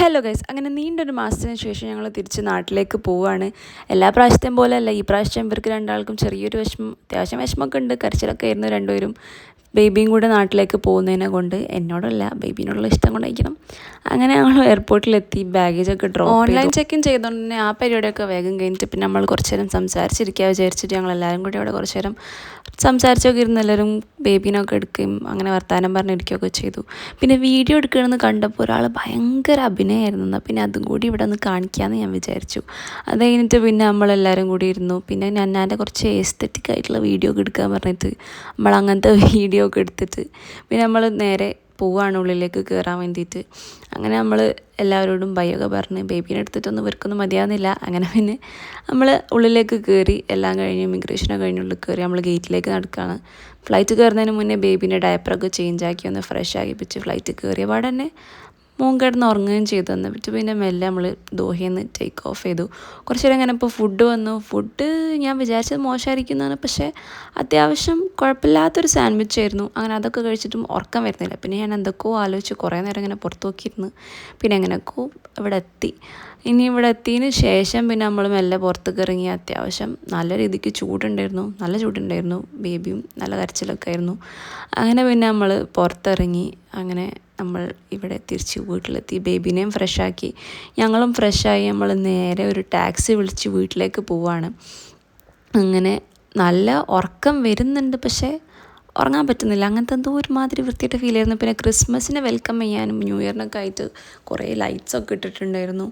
Hello guys, അങ്ങനെ നീണ്ടൊരു മാസത്തിന് ശേഷം ഞങ്ങൾ തിരിച്ച് നാട്ടിലേക്ക് പോവുകയാണ്. എല്ലാ പ്രാവശ്യത്തെയും പോലെയല്ല, ഈ പ്രാവശ്യം ഇവർക്ക് രണ്ടാൾക്കും ചെറിയൊരു വിഷമം, അത്യാവശ്യം വിഷമമൊക്കെ ഉണ്ട്. കരച്ചിലൊക്കെ ആയിരുന്നു രണ്ടുപേരും. ബേബിയും കൂടെ നാട്ടിലേക്ക് പോകുന്നതിനെ കൊണ്ട്, എന്നോടല്ല ബേബീനോടുള്ള ഇഷ്ടം കൊണ്ടായിരിക്കണം. അങ്ങനെ ഞങ്ങൾ എയർപോർട്ടിലെത്തി, ബാഗേജൊക്കെ ഡ്രോപ്പ് ഓൺലൈൻ ചെക്ക് ഇൻ ചെയ്തുകൊണ്ട് തന്നെ ആ പരിപാടിയൊക്കെ വേഗം കഴിഞ്ഞിട്ട് പിന്നെ നമ്മൾ കുറച്ച് നേരം സംസാരിച്ചിരിക്കുക വിചാരിച്ചിട്ട് ഞങ്ങൾ എല്ലാവരും കൂടി അവിടെ കുറച്ച് നേരം സംസാരിച്ചൊക്കെ ഇരുന്ന് എല്ലാവരും ബേബീനൊക്കെ എടുക്കുകയും അങ്ങനെ വർത്തമാനം പറഞ്ഞിരിക്കുകയൊക്കെ ചെയ്തു. പിന്നെ വീഡിയോ എടുക്കണമെന്ന് കണ്ടപ്പോൾ ഒരാൾ ഭയങ്കര അഭിനയമായിരുന്നു. എന്നാൽ പിന്നെ അതും കൂടി ഇവിടെ ഒന്ന് കാണിക്കാമെന്ന് ഞാൻ വിചാരിച്ചു. അത് കഴിഞ്ഞിട്ട് പിന്നെ നമ്മളെല്ലാവരും കൂടി ഇരുന്നു. പിന്നെ നന്നാൻ്റെ കുറച്ച് എസ്തെറ്റിക് ആയിട്ടുള്ള വീഡിയോ ഒക്കെ എടുക്കാൻ പറഞ്ഞിട്ട് നമ്മൾ അങ്ങനത്തെ വീഡിയോ ഒക്കെ എടുത്തിട്ട് പിന്നെ നമ്മൾ നേരെ പോവുകയാണ് ഉള്ളിലേക്ക് കയറാൻ വേണ്ടിയിട്ട്. അങ്ങനെ നമ്മൾ എല്ലാവരോടും ബൈയൊക്കെ പറഞ്ഞ് ബേബീനെ എടുത്തിട്ടൊന്നും ഇവർക്കൊന്നും മതിയാകുന്നില്ല. അങ്ങനെ പിന്നെ നമ്മൾ ഉള്ളിലേക്ക് കയറി, എല്ലാം കഴിഞ്ഞ് ഇമിഗ്രേഷനൊക്കെ കഴിഞ്ഞ് ഉള്ളിൽ കയറി നമ്മൾ ഗേറ്റിലേക്ക് നടക്കുകയാണ്. ഫ്ലൈറ്റ് കയറുന്നതിന് മുന്നേ ബേബീൻ്റെ ഡയപ്പറൊക്കെ ചേഞ്ച് ആക്കി ഒന്ന് ഫ്രഷ് ആക്കിപ്പിച്ച് ഫ്ലൈറ്റ് കയറിയ പാടെ തന്നെ മോൻ കിടന്ന് ഉറങ്ങുകയും ചെയ്തു. എന്നിട്ട് പിന്നെ മെല്ലെ നമ്മൾ ദോഹയിൽ നിന്ന് ടേക്ക് ഓഫ് ചെയ്തു. കുറച്ച് നേരം അങ്ങനെ ഇപ്പോൾ ഫുഡ് വന്നു. ഫുഡ് ഞാൻ വിചാരിച്ചത് മോശമായിരിക്കുന്നതാണ്, പക്ഷേ അത്യാവശ്യം കുഴപ്പമില്ലാത്തൊരു സാൻഡ്വിച്ച് ആയിരുന്നു. അങ്ങനെ അതൊക്കെ കഴിച്ചിട്ടും ഉറക്കം വരുന്നില്ല. പിന്നെ ഞാൻ എന്തൊക്കെയോ ആലോചിച്ച് കുറേ നേരം ഇങ്ങനെ പുറത്ത് നോക്കിയിരുന്നു. പിന്നെ എങ്ങനെയൊക്കെയോ ഇവിടെ എത്തി. ഇനി ഇവിടെ എത്തിയതിന് ശേഷം പിന്നെ നമ്മൾ മെല്ലെ പുറത്തേക്ക് ഇറങ്ങി. അത്യാവശ്യം നല്ല രീതിക്ക് ചൂടുണ്ടായിരുന്നു, നല്ല ചൂടുണ്ടായിരുന്നു. ബേബിയും നല്ല കരച്ചിലൊക്കെ ആയിരുന്നു. അങ്ങനെ പിന്നെ നമ്മൾ പുറത്തിറങ്ങി. അങ്ങനെ നമ്മൾ ഇവിടെ തിരിച്ച് വീട്ടിലെത്തി. ബേബീനെയും ഫ്രഷാക്കി, ഞങ്ങളും ഫ്രഷായി. നമ്മൾ നേരെ ഒരു ടാക്സി വിളിച്ച് വീട്ടിലേക്ക് പോവാണ്. അങ്ങനെ നല്ല ഉറക്കം വരുന്നുണ്ട്, പക്ഷേ ഉറങ്ങാൻ പറ്റുന്നില്ല. അങ്ങനത്തെ എന്തോ ഒരുമാതിരി വൃത്തിയായിട്ട് ഫീൽ ആയിരുന്നു. പിന്നെ ക്രിസ്മസിനെ വെൽക്കം ചെയ്യാനും ന്യൂ ഇയറിനൊക്കെ ആയിട്ട് കുറേ ലൈറ്റ്സൊക്കെ ഇട്ടിട്ടുണ്ടായിരുന്നു.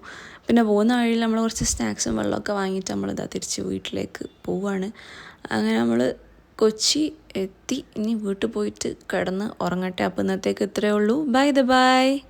പിന്നെ പോകുന്ന വഴിയിൽ നമ്മൾ കുറച്ച് സ്നാക്സും വെള്ളമൊക്കെ വാങ്ങിയിട്ട് നമ്മളിതാ തിരിച്ച് വീട്ടിലേക്ക് പോവുകയാണ്. അങ്ങനെ നമ്മൾ കൊച്ചി എത്തി. ഇനി വീട്ടിൽ പോയിട്ട് കിടന്ന് ഉറങ്ങട്ടെ. അപ്പോൾ ഇന്നത്തേക്ക് ഇത്രയേ ഉള്ളൂ. ബൈ.